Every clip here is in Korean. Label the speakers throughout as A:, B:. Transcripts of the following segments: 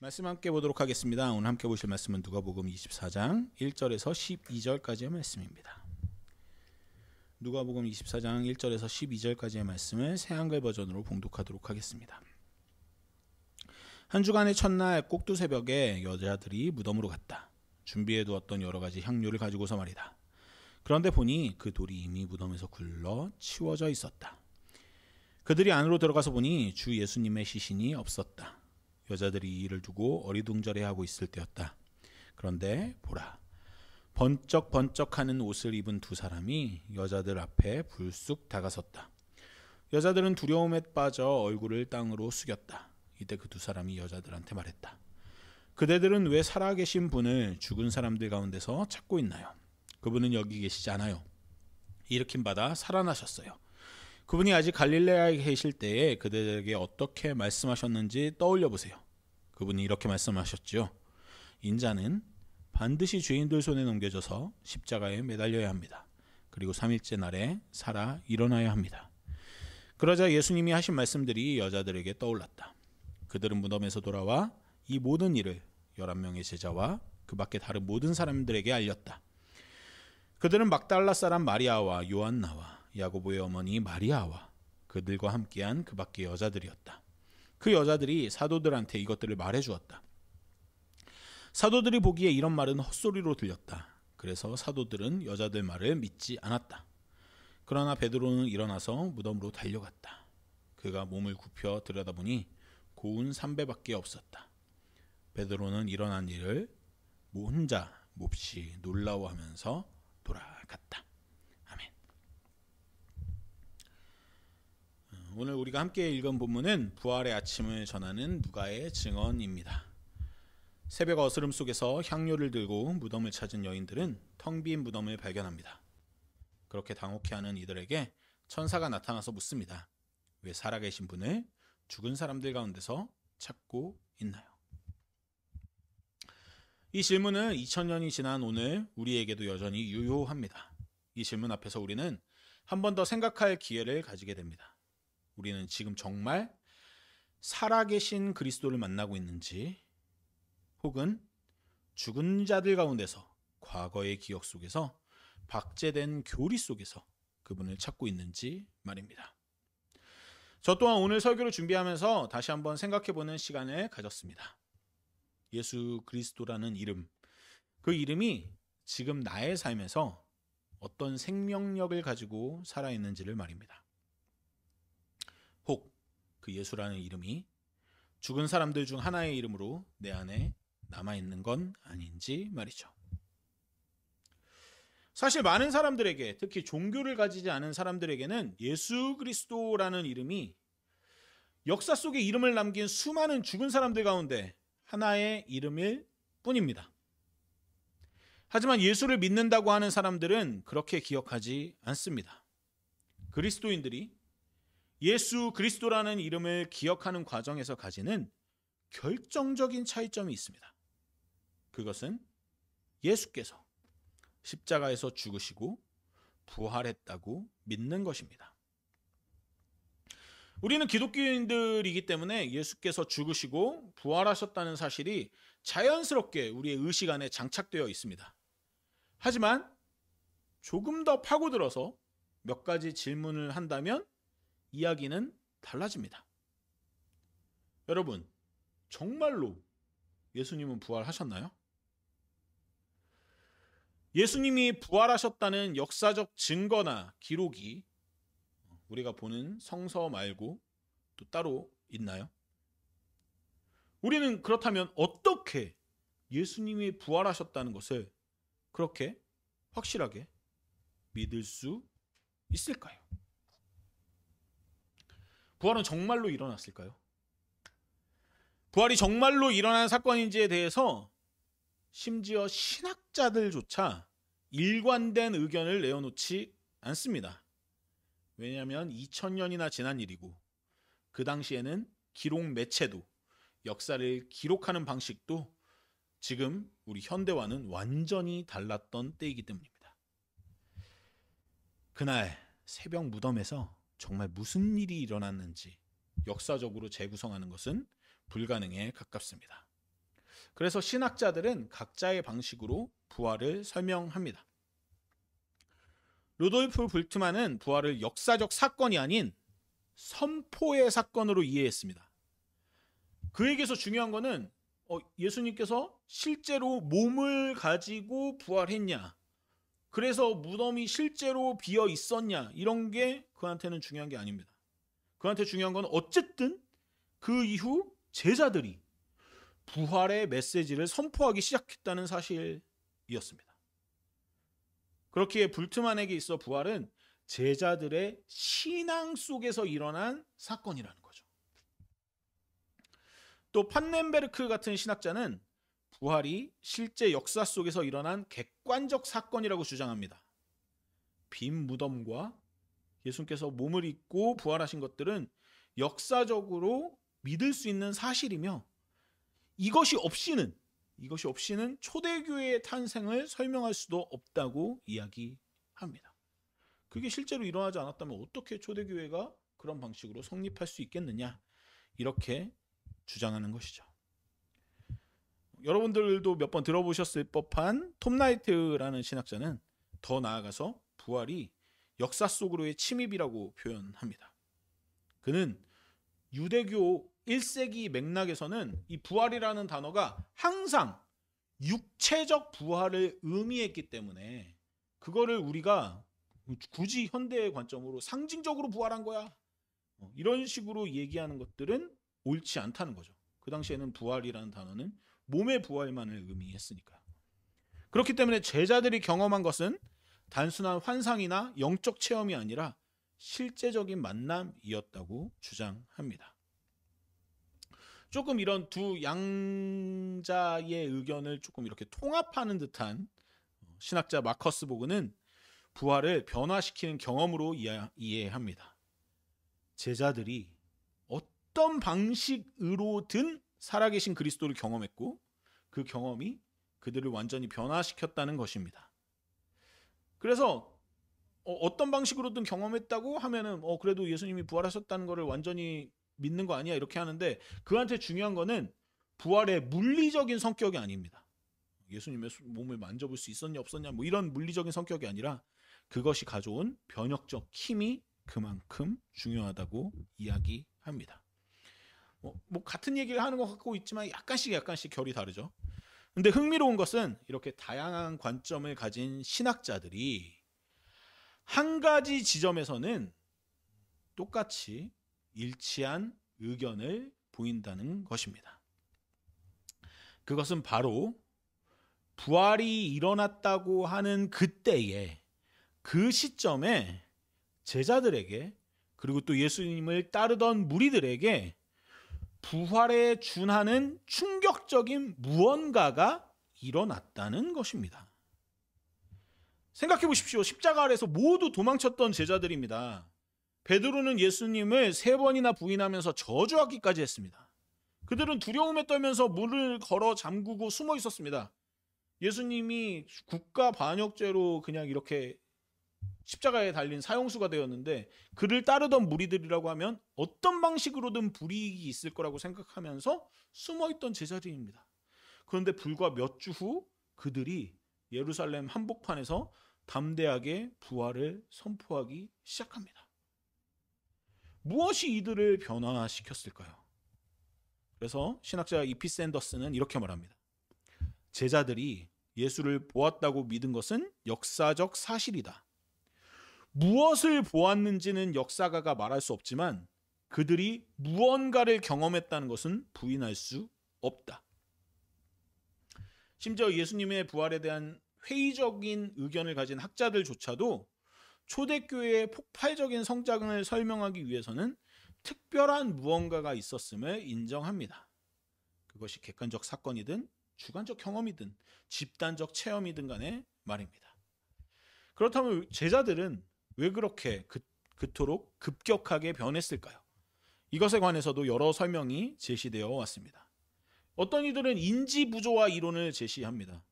A: 말씀 함께 보도록 하겠습니다. 오늘 함께 보실 말씀은 누가복음 24장 1절에서 12절까지의 말씀입니다. 누가복음 24장 1절에서 12절까지의 말씀을 새한글 버전으로 봉독하도록 하겠습니다. 한 주간의 첫날 꼭두 새벽에 여자들이 무덤으로 갔다. 준비해 두었던 여러 가지 향료를 가지고서 말이다. 그런데 보니 그 돌이 이미 무덤에서 굴러 치워져 있었다. 그들이 안으로 들어가서 보니 주 예수님의 시신이 없었다. 여자들이 이 일을 두고 어리둥절해하고 있을 때였다. 그런데 보라, 번쩍번쩍하는 옷을 입은 두 사람이 여자들 앞에 불쑥 다가섰다. 여자들은 두려움에 빠져 얼굴을 땅으로 숙였다. 이때 그 두 사람이 여자들한테 말했다. 그대들은 왜 살아계신 분을 죽은 사람들 가운데서 찾고 있나요? 그분은 여기 계시지 않아요. 일으킴 받아 살아나셨어요. 그분이 아직 갈릴레아에 계실 때에 그들에게 어떻게 말씀하셨는지 떠올려 보세요. 그분이 이렇게 말씀하셨지요. 인자는 반드시 죄인들 손에 넘겨져서 십자가에 매달려야 합니다. 그리고 3일째 날에 살아 일어나야 합니다. 그러자 예수님이 하신 말씀들이 여자들에게 떠올랐다. 그들은 무덤에서 돌아와 이 모든 일을 11명의 제자와 그 밖에 다른 모든 사람들에게 알렸다. 그들은 막달라 사람 마리아와 요한나와 야고보의 어머니 마리아와 그들과 함께한 그 밖의 여자들이었다. 그 여자들이 사도들한테 이것들을 말해주었다. 사도들이 보기에 이런 말은 헛소리로 들렸다. 그래서 사도들은 여자들 말을 믿지 않았다. 그러나 베드로는 일어나서 무덤으로 달려갔다. 그가 몸을 굽혀 들여다보니 고운 삼배밖에 없었다. 베드로는 일어난 일을 혼자 몹시 놀라워하면서 돌아갔다. 오늘 우리가 함께 읽은 본문은 부활의 아침을 전하는 누가의 증언입니다. 새벽 어스름 속에서 향료를 들고 무덤을 찾은 여인들은 텅 빈 무덤을 발견합니다. 그렇게 당혹해하는 이들에게 천사가 나타나서 묻습니다. 왜 살아계신 분을 죽은 사람들 가운데서 찾고 있나요? 이 질문은 2000년이 지난 오늘 우리에게도 여전히 유효합니다. 이 질문 앞에서 우리는 한 번 더 생각할 기회를 가지게 됩니다. 우리는 지금 정말 살아계신 그리스도를 만나고 있는지, 혹은 죽은 자들 가운데서 과거의 기억 속에서 박제된 교리 속에서 그분을 찾고 있는지 말입니다. 저 또한 오늘 설교를 준비하면서 다시 한번 생각해보는 시간을 가졌습니다. 예수 그리스도라는 이름, 그 이름이 지금 나의 삶에서 어떤 생명력을 가지고 살아있는지를 말입니다. 혹 그 예수라는 이름이 죽은 사람들 중 하나의 이름으로 내 안에 남아있는 건 아닌지 말이죠. 사실 많은 사람들에게, 특히 종교를 가지지 않은 사람들에게는 예수 그리스도라는 이름이 역사 속에 이름을 남긴 수많은 죽은 사람들 가운데 하나의 이름일 뿐입니다. 하지만 예수를 믿는다고 하는 사람들은 그렇게 기억하지 않습니다. 그리스도인들이 예수 그리스도라는 이름을 기억하는 과정에서 가지는 결정적인 차이점이 있습니다. 그것은 예수께서 십자가에서 죽으시고 부활했다고 믿는 것입니다. 우리는 기독교인들이기 때문에 예수께서 죽으시고 부활하셨다는 사실이 자연스럽게 우리의 의식 안에 장착되어 있습니다. 하지만 조금 더 파고들어서 몇 가지 질문을 한다면 이야기는 달라집니다. 여러분, 정말로 예수님은 부활하셨나요? 예수님이 부활하셨다는 역사적 증거나 기록이 우리가 보는 성서 말고 또 따로 있나요? 우리는 그렇다면 어떻게 예수님이 부활하셨다는 것을 그렇게 확실하게 믿을 수 있을까요? 부활은 정말로 일어났을까요? 부활이 정말로 일어난 사건인지에 대해서 심지어 신학자들조차 일관된 의견을 내어놓지 않습니다. 왜냐하면 2000년이나 지난 일이고 그 당시에는 기록 매체도, 역사를 기록하는 방식도 지금 우리 현대와는 완전히 달랐던 때이기 때문입니다. 그날 새벽 무덤에서 정말 무슨 일이 일어났는지 역사적으로 재구성하는 것은 불가능에 가깝습니다. 그래서 신학자들은 각자의 방식으로 부활을 설명합니다. 루돌프 불트만은 부활을 역사적 사건이 아닌 선포의 사건으로 이해했습니다. 그에게서 중요한 거는 예수님께서 실제로 몸을 가지고 부활했냐, 그래서 무덤이 실제로 비어 있었냐, 이런 게 그한테는 중요한 게 아닙니다. 그한테 중요한 건 어쨌든 그 이후 제자들이 부활의 메시지를 선포하기 시작했다는 사실이었습니다. 그렇기에 불트만에게 있어 부활은 제자들의 신앙 속에서 일어난 사건이라는 거죠. 또 판넨베르크 같은 신학자는 부활이 실제 역사 속에서 일어난 객관적 사건이라고 주장합니다. 빈 무덤과 예수님께서 몸을 입고 부활하신 것들은 역사적으로 믿을 수 있는 사실이며 이것이 없이는 초대교회의 탄생을 설명할 수도 없다고 이야기합니다. 그게 실제로 일어나지 않았다면 어떻게 초대교회가 그런 방식으로 성립할 수 있겠느냐, 이렇게 주장하는 것이죠. 여러분들도 몇 번 들어보셨을 법한 톰 라이트라는 신학자는 더 나아가서 부활이 역사 속으로의 침입이라고 표현합니다. 그는 유대교 1세기 맥락에서는 이 부활이라는 단어가 항상 육체적 부활을 의미했기 때문에 그거를 우리가 굳이 현대의 관점으로 상징적으로 부활한 거야, 이런 식으로 얘기하는 것들은 옳지 않다는 거죠. 그 당시에는 부활이라는 단어는 몸의 부활만을 의미했으니까. 그렇기 때문에 제자들이 경험한 것은 단순한 환상이나 영적 체험이 아니라 실제적인 만남이었다고 주장합니다. 조금 이런 두 양자의 의견을 조금 이렇게 통합하는 듯한 신학자 마커스 보그는 부활을 변화시키는 경험으로 이해합니다. 제자들이 어떤 방식으로든 살아계신 그리스도를 경험했고 그 경험이 그들을 완전히 변화시켰다는 것입니다. 그래서 어떤 방식으로든 경험했다고 하면은 그래도 예수님이 부활하셨다는 것을 완전히 믿는 거 아니야, 이렇게 하는데 그한테 중요한 거는 부활의 물리적인 성격이 아닙니다. 예수님의 몸을 만져볼 수 있었냐 없었냐 뭐 이런 물리적인 성격이 아니라 그것이 가져온 변혁적 힘이 그만큼 중요하다고 이야기합니다. 뭐 같은 얘기를 하는 것 같고 있지만 약간씩 결이 다르죠. 근데 흥미로운 것은 이렇게 다양한 관점을 가진 신학자들이 한 가지 지점에서는 똑같이 일치한 의견을 보인다는 것입니다. 그것은 바로 부활이 일어났다고 하는 그때에, 그 시점에 제자들에게 그리고 또 예수님을 따르던 무리들에게 부활에 준하는 충격적인 무언가가 일어났다는 것입니다. 생각해 보십시오. 십자가 아래서 모두 도망쳤던 제자들입니다. 베드로는 예수님을 3번이나 부인하면서 저주하기까지 했습니다. 그들은 두려움에 떨면서 문을 걸어 잠그고 숨어 있었습니다. 예수님이 국가 반역죄로 그냥 이렇게 십자가에 달린 사형수가 되었는데 그를 따르던 무리들이라고 하면 어떤 방식으로든 불이익이 있을 거라고 생각하면서 숨어있던 제자들입니다. 그런데 불과 몇 주 후 그들이 예루살렘 한복판에서 담대하게 부활을 선포하기 시작합니다. 무엇이 이들을 변화시켰을까요? 그래서 신학자 이피 샌더스는 이렇게 말합니다. 제자들이 예수를 보았다고 믿은 것은 역사적 사실이다. 무엇을 보았는지는 역사가가 말할 수 없지만 그들이 무언가를 경험했다는 것은 부인할 수 없다. 심지어 예수님의 부활에 대한 회의적인 의견을 가진 학자들조차도 초대교회의 폭발적인 성장을 설명하기 위해서는 특별한 무언가가 있었음을 인정합니다. 그것이 객관적 사건이든 주관적 경험이든 집단적 체험이든 간에 말입니다. 그렇다면 제자들은 왜 그렇게 그토록 급격하게 변했을까요? 이것에 관해서도 여러 설명이 제시되어 왔습니다. 어떤 이들은 인지부조화 이론을 제시합니다.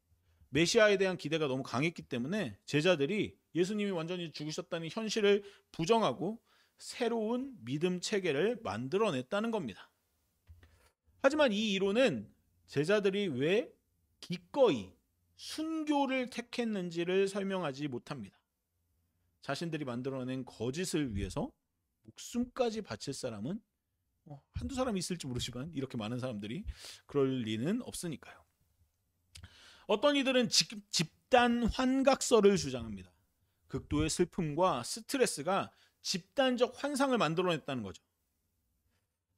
A: 메시아에 대한 기대가 너무 강했기 때문에 제자들이 예수님이 완전히 죽으셨다는 현실을 부정하고 새로운 믿음 체계를 만들어냈다는 겁니다. 하지만 이 이론은 제자들이 왜 기꺼이 순교를 택했는지를 설명하지 못합니다. 자신들이 만들어낸 거짓을 위해서 목숨까지 바칠 사람은 한두 사람 있을지 모르지만 이렇게 많은 사람들이 그럴 리는 없으니까요. 어떤 이들은 집단 환각설을 주장합니다. 극도의 슬픔과 스트레스가 집단적 환상을 만들어냈다는 거죠.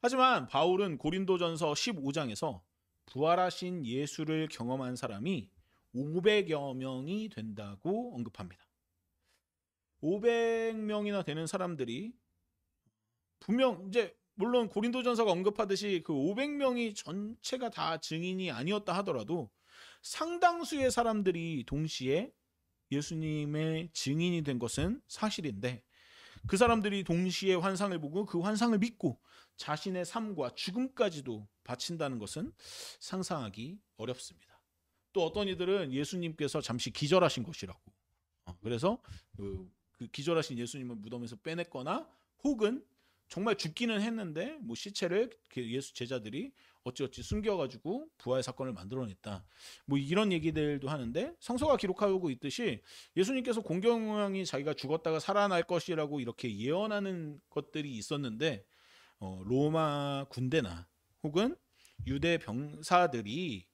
A: 하지만 바울은 고린도전서 15장에서 부활하신 예수를 경험한 사람이 500여 명이 된다고 언급합니다. 500명이나 되는 사람들이 분명 이제 물론 고린도전서가 언급하듯이 그 500명이 전체가 다 증인이 아니었다 하더라도 상당수의 사람들이 동시에 예수님의 증인이 된 것은 사실인데, 그 사람들이 동시에 환상을 보고 그 환상을 믿고 자신의 삶과 죽음까지도 바친다는 것은 상상하기 어렵습니다. 또 어떤 이들은 예수님께서 잠시 기절하신 것이라고, 그래서 그 기절하신 예수님을 무덤에서 빼냈거나 혹은 정말 죽기는 했는데 시체를 예수 제자들이 어찌어찌 숨겨가지고 부활 사건을 만들어냈다. 이런 얘기들도 하는데, 성서가 기록하고 있듯이 예수님께서 공경모양이 자기가 죽었다가 살아날 것이라고 이렇게 예언하는 것들이 있었는데, 로마 군대나 혹은 유대 병사들이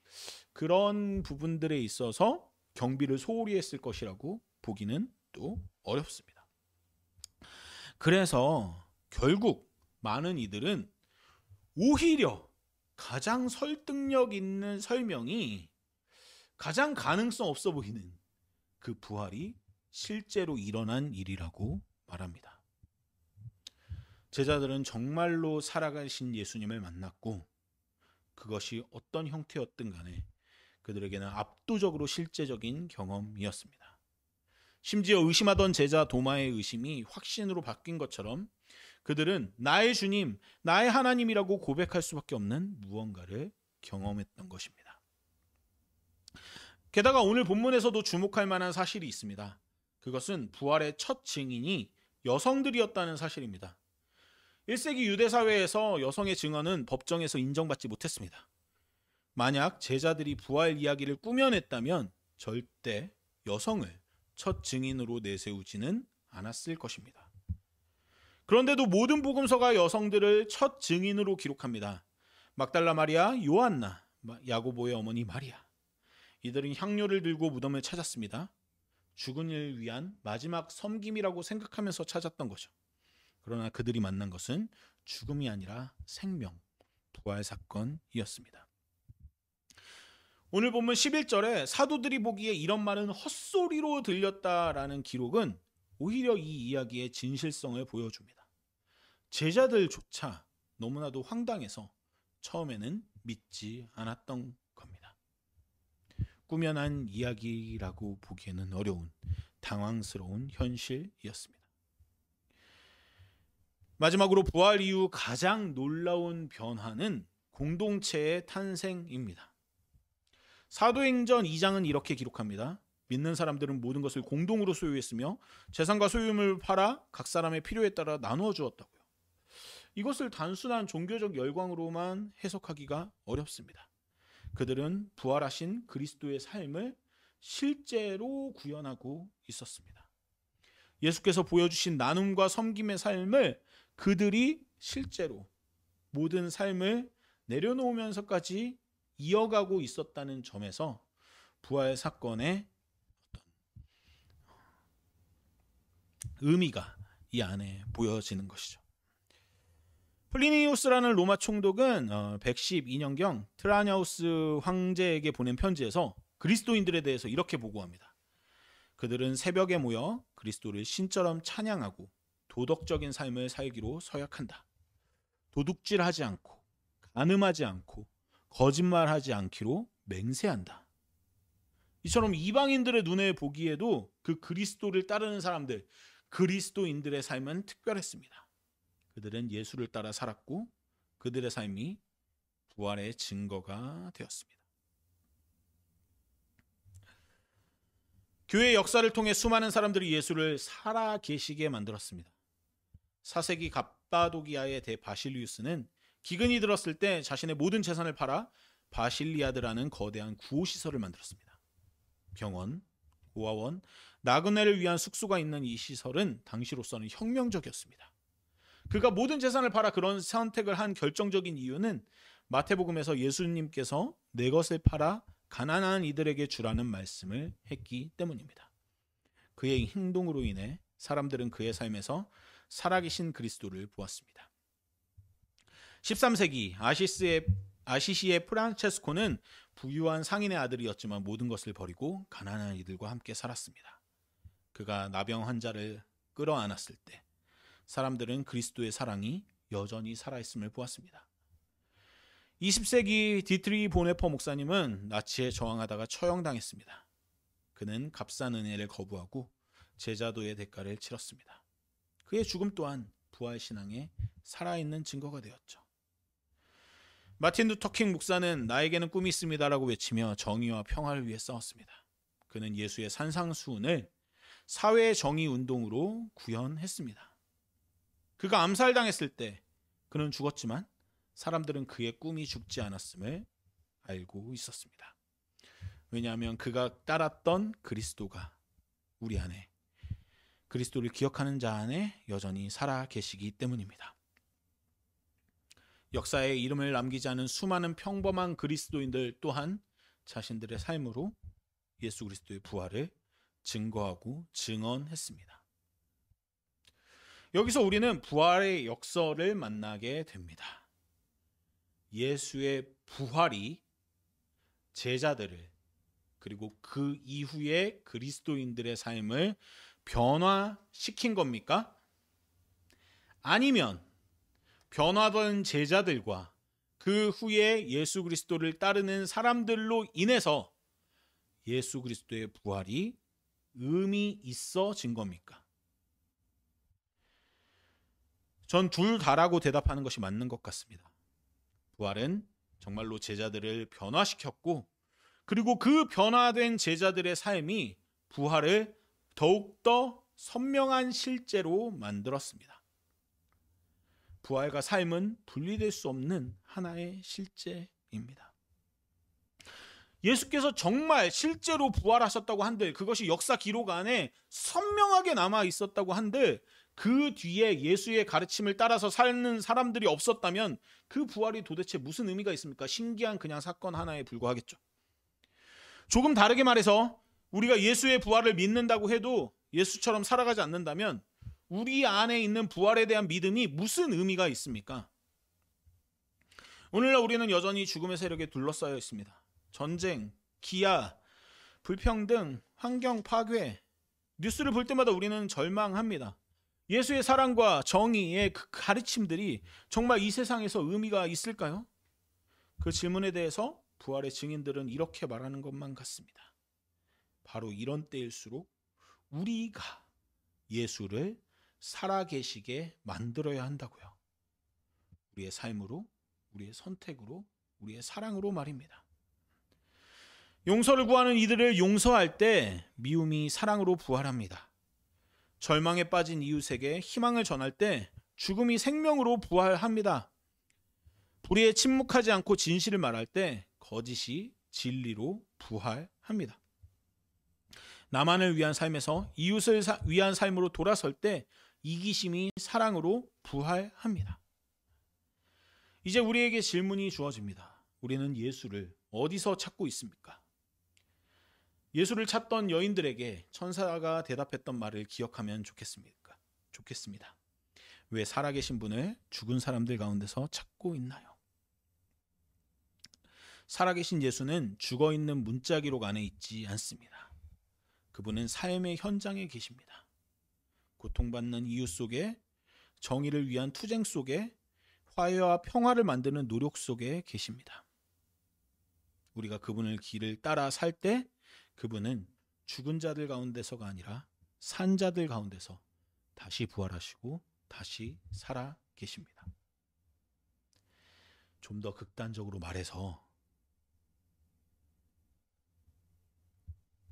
A: 그런 부분들에 있어서 경비를 소홀히 했을 것이라고 보기는 또 어렵습니다. 그래서 결국 많은 이들은 오히려 가장 설득력 있는 설명이 가장 가능성 없어 보이는 그 부활이 실제로 일어난 일이라고 말합니다. 제자들은 정말로 살아가신 예수님을 만났고 그것이 어떤 형태였든 간에 그들에게는 압도적으로 실제적인 경험이었습니다. 심지어 의심하던 제자 도마의 의심이 확신으로 바뀐 것처럼 그들은 나의 주님, 나의 하나님이라고 고백할 수밖에 없는 무언가를 경험했던 것입니다. 게다가 오늘 본문에서도 주목할 만한 사실이 있습니다. 그것은 부활의 첫 증인이 여성들이었다는 사실입니다. 1세기 유대 사회에서 여성의 증언은 법정에서 인정받지 못했습니다. 만약 제자들이 부활 이야기를 꾸며냈다면 절대 여성을 첫 증인으로 내세우지는 않았을 것입니다. 그런데도 모든 복음서가 여성들을 첫 증인으로 기록합니다. 막달라 마리아, 요한나, 야고보의 어머니 마리아. 이들은 향료를 들고 무덤을 찾았습니다. 죽은 이를 위한 마지막 섬김이라고 생각하면서 찾았던 거죠. 그러나 그들이 만난 것은 죽음이 아니라 생명, 부활 사건이었습니다. 오늘 본문 11절에 사도들이 보기에 이런 말은 헛소리로 들렸다라는 기록은 오히려 이 이야기의 진실성을 보여줍니다. 제자들조차 너무나도 황당해서 처음에는 믿지 않았던 겁니다. 꾸며난 이야기라고 보기에는 어려운 당황스러운 현실이었습니다. 마지막으로 부활 이후 가장 놀라운 변화는 공동체의 탄생입니다. 사도행전 2장은 이렇게 기록합니다. 믿는 사람들은 모든 것을 공동으로 소유했으며 재산과 소유물을 팔아 각 사람의 필요에 따라 나누어 주었다고요. 이것을 단순한 종교적 열광으로만 해석하기가 어렵습니다. 그들은 부활하신 그리스도의 삶을 실제로 구현하고 있었습니다. 예수께서 보여주신 나눔과 섬김의 삶을 그들이 실제로 모든 삶을 내려놓으면서까지 이어가고 있었다는 점에서 부활 사건의 어떤 의미가 이 안에 보여지는 것이죠. 플리니우스라는 로마 총독은 112년경 트라냐우스 황제에게 보낸 편지에서 그리스도인들에 대해서 이렇게 보고합니다. 그들은 새벽에 모여 그리스도를 신처럼 찬양하고 도덕적인 삶을 살기로 서약한다. 도둑질하지 않고 간음하지 않고 거짓말하지 않기로 맹세한다. 이처럼 이방인들의 눈에 보기에도 그 그리스도를 따르는 사람들, 그리스도인들의 삶은 특별했습니다. 그들은 예수를 따라 살았고 그들의 삶이 부활의 증거가 되었습니다. 교회의 역사를 통해 수많은 사람들이 예수를 살아계시게 만들었습니다. 4세기 갑바도기아의 대바실리우스는 기근이 들었을 때 자신의 모든 재산을 팔아 바실리아드라는 거대한 구호시설을 만들었습니다. 병원, 고아원, 나그네를 위한 숙소가 있는 이 시설은 당시로서는 혁명적이었습니다. 그가 모든 재산을 팔아 그런 선택을 한 결정적인 이유는 마태복음에서 예수님께서 내 것을 팔아 가난한 이들에게 주라는 말씀을 했기 때문입니다. 그의 행동으로 인해 사람들은 그의 삶에서 살아계신 그리스도를 보았습니다. 13세기 아시시의 프란체스코는 부유한 상인의 아들이었지만 모든 것을 버리고 가난한 이들과 함께 살았습니다. 그가 나병 환자를 끌어안았을 때 사람들은 그리스도의 사랑이 여전히 살아있음을 보았습니다. 20세기 디트리 보네퍼 목사님은 나치에 저항하다가 처형당했습니다. 그는 값싼 은혜를 거부하고 제자도의 대가를 치렀습니다. 그의 죽음 또한 부활신앙의 살아있는 증거가 되었죠. 마틴 루터킹 목사는 나에게는 꿈이 있습니다라고 외치며 정의와 평화를 위해 싸웠습니다. 그는 예수의 산상수훈을 사회의 정의 운동으로 구현했습니다. 그가 암살당했을 때 그는 죽었지만 사람들은 그의 꿈이 죽지 않았음을 알고 있었습니다. 왜냐하면 그가 따랐던 그리스도가 우리 안에, 그리스도를 기억하는 자 안에 여전히 살아 계시기 때문입니다. 역사에 이름을 남기지 않은 수많은 평범한 그리스도인들 또한 자신들의 삶으로 예수 그리스도의 부활을 증거하고 증언했습니다. 여기서 우리는 부활의 역설을 만나게 됩니다. 예수의 부활이 제자들을 그리고 그 이후에 그리스도인들의 삶을 변화시킨 겁니까? 아니면 변화된 제자들과 그 후에 예수 그리스도를 따르는 사람들로 인해서 예수 그리스도의 부활이 의미 있어진 겁니까? 전 둘 다라고 대답하는 것이 맞는 것 같습니다. 부활은 정말로 제자들을 변화시켰고 그리고 그 변화된 제자들의 삶이 부활을 더욱더 선명한 실제로 만들었습니다. 부활과 삶은 분리될 수 없는 하나의 실제입니다. 예수께서 정말 실제로 부활하셨다고 한들 그것이 역사 기록 안에 선명하게 남아 있었다고 한들 그 뒤에 예수의 가르침을 따라서 사는 사람들이 없었다면 그 부활이 도대체 무슨 의미가 있습니까? 신기한 그냥 사건 하나에 불과하겠죠. 조금 다르게 말해서 우리가 예수의 부활을 믿는다고 해도 예수처럼 살아가지 않는다면 우리 안에 있는 부활에 대한 믿음이 무슨 의미가 있습니까? 오늘날 우리는 여전히 죽음의 세력에 둘러싸여 있습니다. 전쟁, 기아, 불평등, 환경 파괴, 뉴스를 볼 때마다 우리는 절망합니다. 예수의 사랑과 정의의 그 가르침들이 정말 이 세상에서 의미가 있을까요? 그 질문에 대해서 부활의 증인들은 이렇게 말하는 것만 같습니다. 바로 이런 때일수록 우리가 예수를 살아계시게 만들어야 한다고요. 우리의 삶으로, 우리의 선택으로, 우리의 사랑으로 말입니다. 용서를 구하는 이들을 용서할 때 미움이 사랑으로 부활합니다. 절망에 빠진 이웃에게 희망을 전할 때 죽음이 생명으로 부활합니다. 불의에 침묵하지 않고 진실을 말할 때 거짓이 진리로 부활합니다. 나만을 위한 삶에서 이웃을 위한 삶으로 돌아설 때 이기심이 사랑으로 부활합니다. 이제 우리에게 질문이 주어집니다. 우리는 예수를 어디서 찾고 있습니까? 예수를 찾던 여인들에게 천사가 대답했던 말을 기억하면 좋겠습니다. 왜 살아계신 분을 죽은 사람들 가운데서 찾고 있나요? 살아계신 예수는 죽어있는 문자 기록 안에 있지 않습니다. 그분은 삶의 현장에 계십니다. 고통받는 이웃 속에, 정의를 위한 투쟁 속에, 화해와 평화를 만드는 노력 속에 계십니다. 우리가 그분의 길을 따라 살 때 그분은 죽은 자들 가운데서가 아니라 산 자들 가운데서 다시 부활하시고 다시 살아 계십니다. 좀 더 극단적으로 말해서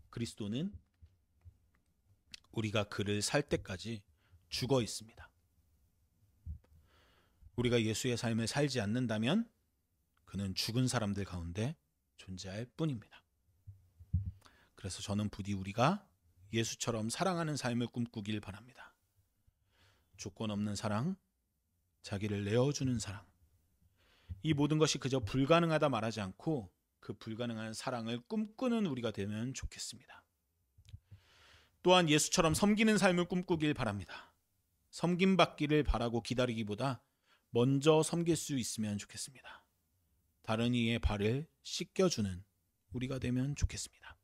A: 그리스도는 우리가 그를 살 때까지 죽어 있습니다. 우리가 예수의 삶을 살지 않는다면 그는 죽은 사람들 가운데 존재할 뿐입니다. 그래서 저는 부디 우리가 예수처럼 사랑하는 삶을 꿈꾸길 바랍니다. 조건 없는 사랑, 자기를 내어주는 사랑. 이 모든 것이 그저 불가능하다 말하지 않고 그 불가능한 사랑을 꿈꾸는 우리가 되면 좋겠습니다. 또한 예수처럼 섬기는 삶을 꿈꾸길 바랍니다. 섬김받기를 바라고 기다리기보다 먼저 섬길 수 있으면 좋겠습니다. 다른 이의 발을 씻겨주는 우리가 되면 좋겠습니다.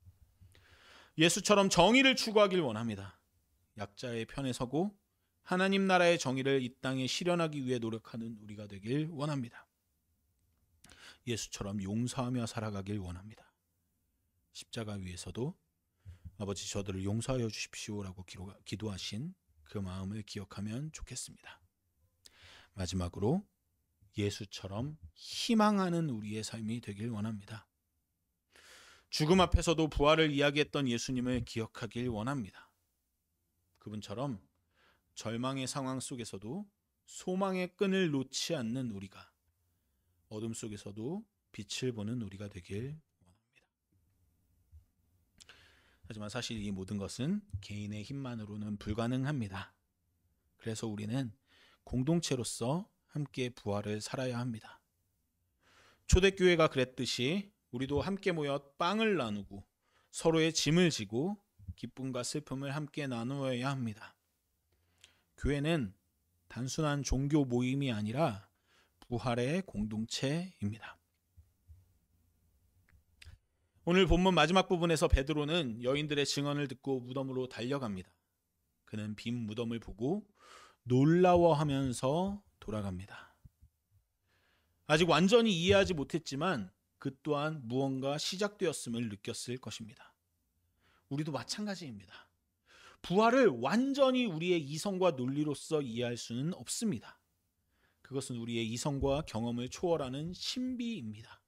A: 예수처럼 정의를 추구하길 원합니다. 약자의 편에 서고 하나님 나라의 정의를 이 땅에 실현하기 위해 노력하는 우리가 되길 원합니다. 예수처럼 용서하며 살아가길 원합니다. 십자가 위에서도 아버지 저들을 용서하여 주십시오라고 기도하신 그 마음을 기억하면 좋겠습니다. 마지막으로 예수처럼 희망하는 우리의 삶이 되길 원합니다. 죽음 앞에서도 부활을 이야기했던 예수님을 기억하길 원합니다. 그분처럼 절망의 상황 속에서도 소망의 끈을 놓지 않는 우리가, 어둠 속에서도 빛을 보는 우리가 되길 원합니다. 하지만 사실 이 모든 것은 개인의 힘만으로는 불가능합니다. 그래서 우리는 공동체로서 함께 부활을 살아야 합니다. 초대교회가 그랬듯이 우리도 함께 모여 빵을 나누고 서로의 짐을 지고 기쁨과 슬픔을 함께 나누어야 합니다. 교회는 단순한 종교 모임이 아니라 부활의 공동체입니다. 오늘 본문 마지막 부분에서 베드로는 여인들의 증언을 듣고 무덤으로 달려갑니다. 그는 빈 무덤을 보고 놀라워하면서 돌아갑니다. 아직 완전히 이해하지 못했지만 그 또한 무언가 시작되었음을 느꼈을 것입니다. 우리도 마찬가지입니다. 부활을 완전히 우리의 이성과 논리로서 이해할 수는 없습니다. 그것은 우리의 이성과 경험을 초월하는 신비입니다.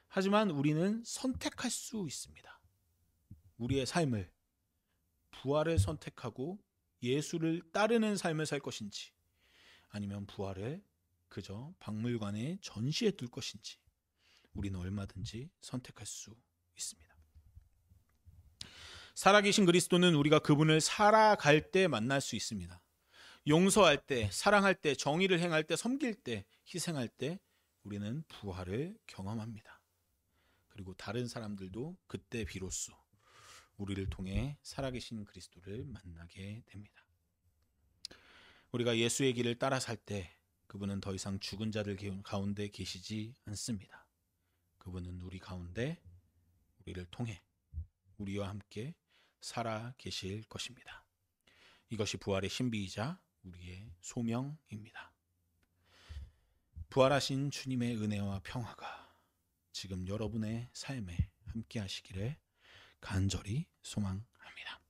A: 하지만 우리는 선택할 수 있습니다. 우리의 삶을 부활을 선택하고 예수를 따르는 삶을 살 것인지, 아니면 부활을 그저 박물관에 전시해 둘 것인지 우리는 얼마든지 선택할 수 있습니다. 살아계신 그리스도는 우리가 그분을 살아갈 때 만날 수 있습니다. 용서할 때, 사랑할 때, 정의를 행할 때, 섬길 때, 희생할 때 우리는 부활을 경험합니다. 그리고 다른 사람들도 그때 비로소 우리를 통해 살아계신 그리스도를 만나게 됩니다. 우리가 예수의 길을 따라 살 때 그분은 더 이상 죽은 자들 가운데 계시지 않습니다. 그분은 우리 가운데 우리를 통해 우리와 함께 살아 계실 것입니다. 이것이 부활의 신비이자 우리의 소명입니다. 부활하신 주님의 은혜와 평화가 지금 여러분의 삶에 함께 하시기를 간절히 소망합니다.